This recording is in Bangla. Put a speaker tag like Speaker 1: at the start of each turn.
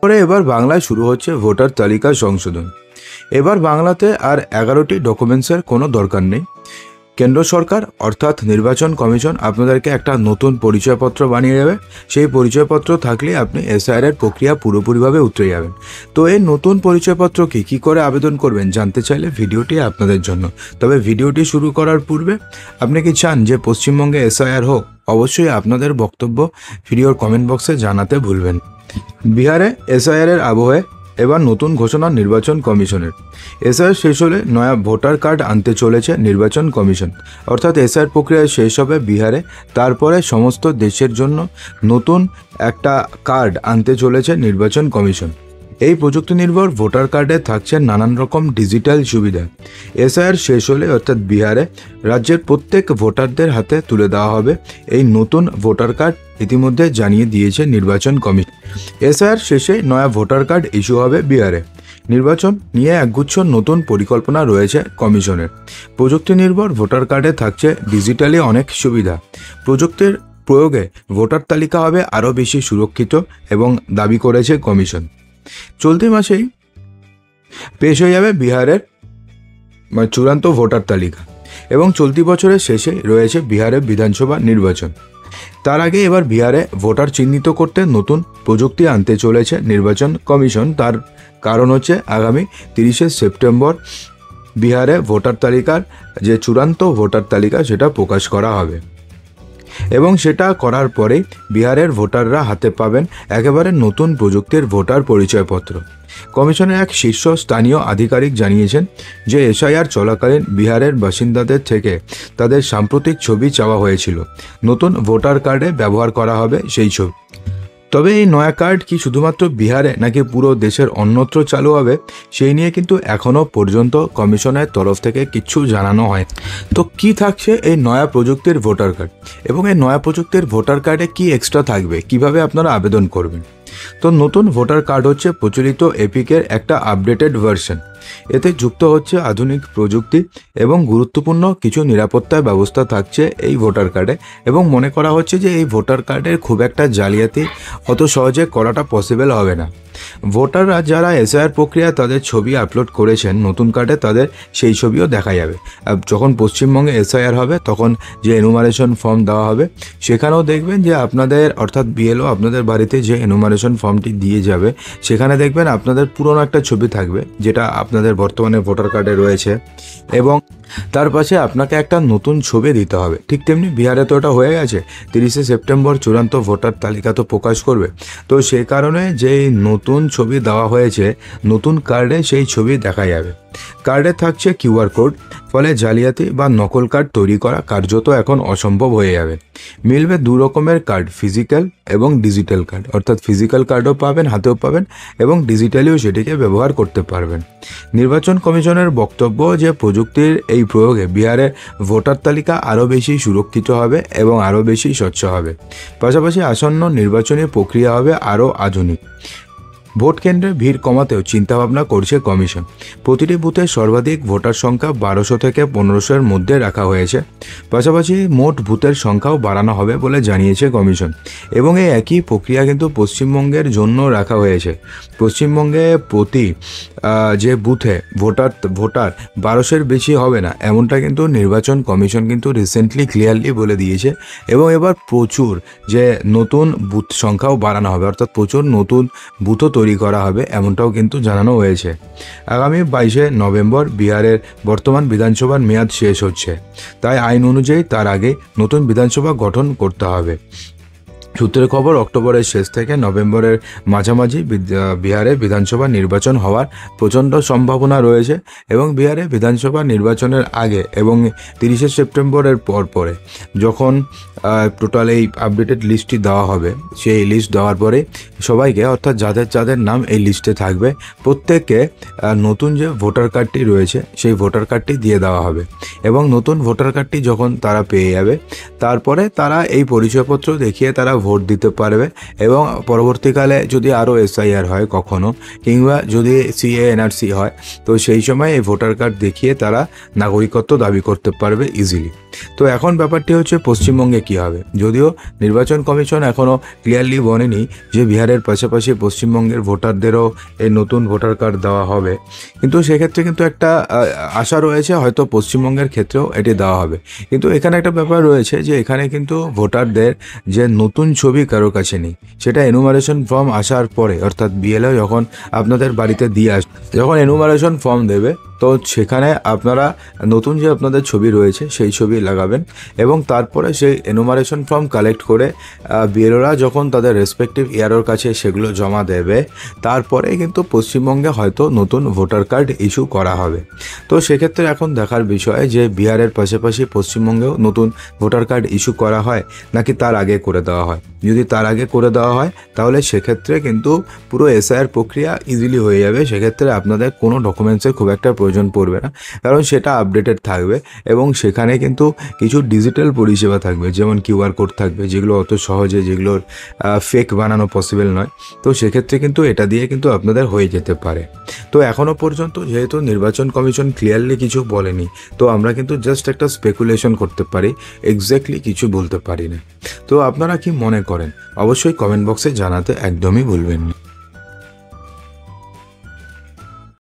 Speaker 1: তারপরে এবার বাংলায় শুরু হচ্ছে ভোটার তালিকা সংশোধন। এবার বাংলাতে আর 11টি ডকুমেন্টসের কোনো দরকার নেই। কেন্দ্র সরকার অর্থাৎ নির্বাচন কমিশন আপনাদেরকে একটা নতুন পরিচয়পত্র বানিয়ে দেবে। সেই পরিচয়পত্র থাকলে আপনি এসআইআর এর প্রক্রিয়া পুরোপুরিভাবে উতরে যাবেন। তো এই নতুন পরিচয়পত্র কী করে আবেদন করবেন জানতে চাইলে ভিডিওটি আপনাদের জন্য। তবে ভিডিওটি শুরু করার পূর্বে আপনি কি চান যে পশ্চিমবঙ্গে এসআইআর হোক? অবশ্যই আপনাদের বক্তব্য ভিডিওর কমেন্ট বক্সে জানাতে ভুলবেন। বিহারে এসআইআর এর আবহে এবার নতুন ঘোষণা নির্বাচন কমিশনের। এসআইআর শেষ হলে নয়া ভোটার কার্ড আনতে চলেছে নির্বাচন কমিশন। অর্থাৎ এসআইআর প্রক্রিয়া শেষ হবে বিহারে, তারপরে সমস্ত দেশের জন্য নতুন একটা কার্ড আনতে চলেছে নির্বাচন কমিশন। এই প্রযুক্তি নির্ভর ভোটার কার্ডে থাকছে নানান রকম ডিজিটাল সুবিধা। এসআইআর শেষ হলে অর্থাৎ বিহারে রাজ্যের প্রত্যেক ভোটারদের হাতে তুলে দেওয়া হবে এই নতুন ভোটার কার্ড, ইতিমধ্যে জানিয়ে দিয়েছে নির্বাচন কমিশন। এসআইআর শেষে নয়া ভোটার কার্ড ইস্যু হবে বিহারে। নির্বাচন নিয়ে একগুচ্ছ নতুন পরিকল্পনা রয়েছে কমিশনের। প্রযুক্তি নির্ভর ভোটার কার্ডে থাকছে ডিজিটালি অনেক সুবিধা। প্রযুক্তির প্রয়োগে ভোটার তালিকা হবে আরও বেশি সুরক্ষিত এবং দাবি করেছে কমিশন। চলতি মাসেই পেশ হয়ে যাবে বিহারের চূড়ান্ত ভোটার তালিকা এবং চলতি বছরের শেষে রয়েছে বিহারের বিধানসভা নির্বাচন। তার আগে এবার বিহারে ভোটার চিহ্নিত করতে নতুন প্রযুক্তি আনতে চলেছে নির্বাচন কমিশন। তার কারণ হচ্ছে আগামী 30শে সেপ্টেম্বর বিহারে ভোটার তালিকার যে চূড়ান্ত ভোটার তালিকা সেটা প্রকাশ করা হবে এবং সেটা করার পরেই বিহারের ভোটাররা হাতে পাবেন একেবারে নতুন প্রযুক্তির ভোটার পরিচয়পত্র। কমিশনের এক শীর্ষস্থানীয় আধিকারিক জানিয়েছেন যে এসআইআর চলাকালীন বিহারের বাসিন্দাদের থেকে তাদের সাম্প্রতিক ছবি চাওয়া হয়েছিল। নতুন ভোটার কার্ডে ব্যবহার করা হবে সেই ছবি। তবে এই নয়া কার্ড কি শুধুমাত্র বিহারে নাকি পুরো দেশের অন্যত্র চালু হবে সেই নিয়ে কিন্তু এখনও পর্যন্ত কমিশনের তরফ থেকে কিচ্ছু জানানো হয়। তো কি থাকছে এই নয়া প্রযুক্তির ভোটার কার্ড এবং এই নয়া প্রযুক্তির ভোটার কার্ডে কি এক্সট্রা থাকবে, কিভাবে আপনারা আবেদন করবেন? তো নতুন ভোটার কার্ড হচ্ছে প্রচলিত এপিকের একটা আপডেটেড ভার্সন। এতে যুক্ত হচ্ছে আধুনিক প্রযুক্তি এবং গুরুত্বপূর্ণ কিছু নিরাপত্তার ব্যবস্থা থাকছে এই ভোটার কার্ডে এবং মনে করা হচ্ছে যে এই ভোটার কার্ডের খুব একটা জালিয়াতি অত সহজে করাটা পসিবল হবে না। ভোটাররা যারা এসআইআর প্রক্রিয়া তাদের ছবি আপলোড করেছেন নতুন কার্ডে, তাদের সেই ছবিও দেখা যাবে। যখন পশ্চিমবঙ্গে এসআইআর হবে তখন যে এনুমারেশন ফর্ম দেওয়া হবে সেখানেও দেখবেন যে আপনাদের অর্থাৎ বিএলও আপনাদের বাড়িতে যে এনুমারেশন ফর্মটি দিয়ে যাবে সেখানে দেখবেন আপনাদের পুরনো একটা ছবি থাকবে যেটা আপনাদের বর্তমানে ভোটার কার্ডে রয়েছে এবং তার পাশে আপনাকে একটা নতুন ছবি দিতে হবে। ঠিক তেমনি বিহারে তো এটা হয়ে গেছে, 30শে সেপ্টেম্বর চূড়ান্ত ভোটার তালিকা তো প্রকাশ করবে। তো সেই কারণে যে নতুন ছবি দেওয়া হয়েছে নতুন কার্ডে সেই ছবি দেখা যাবে। কার্ডে থাকছে কিউআর কোড, ফলে জালিয়াতি বা নকল কার্ড তৈরি করা কার্যত এখন অসম্ভব হয়ে যাবে। মিলবে দু রকমের কার্ড, ফিজিক্যাল এবং ডিজিটাল কার্ড। অর্থাৎ ফিজিক্যাল কার্ডও পাবেন, হাতেও পাবেন এবং ডিজিটালিও সেটিকে ব্যবহার করতে পারবেন। নির্বাচন কমিশনের বক্তব্য যে প্রযুক্তির এই প্রয়োগে বিহারের ভোটার তালিকা আরও বেশি সুরক্ষিত হবে এবং আরও বেশি স্বচ্ছ হবে। পাশাপাশি আসন্ন নির্বাচনী প্রক্রিয়া হবে আরও আধুনিক। ভোট কেন্দ্রে ভিড় কমাতেও চিন্তাভাবনা করছে কমিশন। প্রতিটি বুথে সর্বাধিক ভোটার সংখ্যা 1200 থেকে 1500-এর মধ্যে রাখা হয়েছে। পাশাপাশি মোট বুথের সংখ্যাও বাড়ানো হবে বলে জানিয়েছে কমিশন এবং এই একই প্রক্রিয়া কিন্তু পশ্চিমবঙ্গের জন্য রাখা হয়েছে। পশ্চিমবঙ্গে প্রতি যে বুথে ভোটার 1200-এর বেশি হবে না, এমনটা কিন্তু নির্বাচন কমিশন কিন্তু রিসেন্টলি ক্লিয়ারলি বলে দিয়েছে এবং এবার প্রচুর যে নতুন বুথ সংখ্যাও বাড়ানো হবে, অর্থাৎ প্রচুর নতুন বুথও তৈরি করা হবে এমনটাও কিন্তু জানানো হয়েছে। আগামী 22শে নভেম্বর বিহারের বর্তমান বিধানসভার মেয়াদ শেষ হচ্ছে, তাই আইন অনুযায়ী তার আগে নতুন বিধানসভা গঠন করতে হবে। সূত্রের খবর অক্টোবরের শেষ থেকে নভেম্বরের মাঝামাঝি বিহারে বিধানসভা নির্বাচন হওয়ার প্রচণ্ড সম্ভাবনা রয়েছে এবং বিহারে বিধানসভা নির্বাচনের আগে এবং 30শে সেপ্টেম্বরের পরে যখন টোটাল এই আপডেটেড লিস্টটি দেওয়া হবে, সেই লিস্ট দেওয়ার পরে সবাইকে অর্থাৎ যাদের নাম এই লিস্টে থাকবে প্রত্যেককে নতুন যে ভোটার কার্ডটি রয়েছে সেই ভোটার কার্ডটি দিয়ে দেওয়া হবে এবং নতুন ভোটার কার্ডটি যখন তারা পেয়ে যাবে তারপরে তারা এই পরিচয়পত্র দেখিয়ে তারা ভোট দিতে পারবে এবং পরবর্তীকালে যদি আরও এসআইআর হয় কখনো কিংবা যদি সিএ এনআরসি হয় তো সেই সময় এই ভোটার কার্ড দেখিয়ে তারা নাগরিকত্ব দাবি করতে পারবে ইজিলি। তো এখন ব্যাপারটি হচ্ছে পশ্চিমবঙ্গে কী হবে। যদিও নির্বাচন কমিশন এখনও ক্লিয়ারলি বলেনি যে বিহারের পাশাপাশি পশ্চিমবঙ্গের ভোটারদেরও এই নতুন ভোটার কার্ড দেওয়া হবে, কিন্তু সেক্ষেত্রে কিন্তু একটা আশা রয়েছে হয়তো পশ্চিমবঙ্গের ক্ষেত্রেও এটি দেওয়া হবে। কিন্তু এখানে একটা ব্যাপার রয়েছে যে এখানে কিন্তু ভোটারদের যে নতুন ছবি কারোর কাছে নেই, সেটা এনুমারেশন ফর্ম আসার পরে, অর্থাৎ বিএলও যখন আপনাদের বাড়িতে দিয়ে যখন এনুমারেশন ফর্ম দেবে, তো সেখানে আপনারা নতুন যে আপনাদের ছবি রয়েছে সেই ছবি লাগাবেন এবং তারপরে সেই এনুমারেশন ফর্ম কালেক্ট করে বিএলওরা যখন তাদের রেসপেক্টিভ ইয়ারের কাছে সেগুলো জমা দেবে, তারপরে কিন্তু পশ্চিমবঙ্গে হয়তো নতুন ভোটার কার্ড ইস্যু করা হবে। তো সেক্ষেত্রে এখন দেখার বিষয় যে বিহারের পাশাপাশি পশ্চিমবঙ্গেও নতুন ভোটার কার্ড ইস্যু করা হয় নাকি তার আগে করে দেওয়া হয়। যদি তার আগে করে দেওয়া হয় তাহলে সেক্ষেত্রে কিন্তু পুরো এসআইআর প্রক্রিয়া ইজিলি হয়ে যাবে। সেক্ষেত্রে আপনাদের কোনো ডকুমেন্টসের খুব একটা প্রয়োজন পড়বে না, কারণ সেটা আপডেটেড থাকবে এবং সেখানে কিন্তু কিছু ডিজিটাল পরিষেবা থাকবে, যেমন কিউআর কোড থাকবে, যেগুলো অত সহজে যেগুলোর ফেক বানানো পসিবল নয়। তো সেক্ষেত্রে কিন্তু এটা দিয়ে কিন্তু আপনাদের হয়ে যেতে পারে। তো এখনও পর্যন্ত যেহেতু নির্বাচন কমিশন ক্লিয়ারলি কিছু বলেনি, তো আমরা কিন্তু জাস্ট একটা স্পেকুলেশন করতে পারি, এক্স্যাক্টলি কিছু বলতে পারি না। তো আপনারা কি মনে করেন অবশ্যই কমেন্ট বক্সে জানাতে একদমই ভুলবেন না।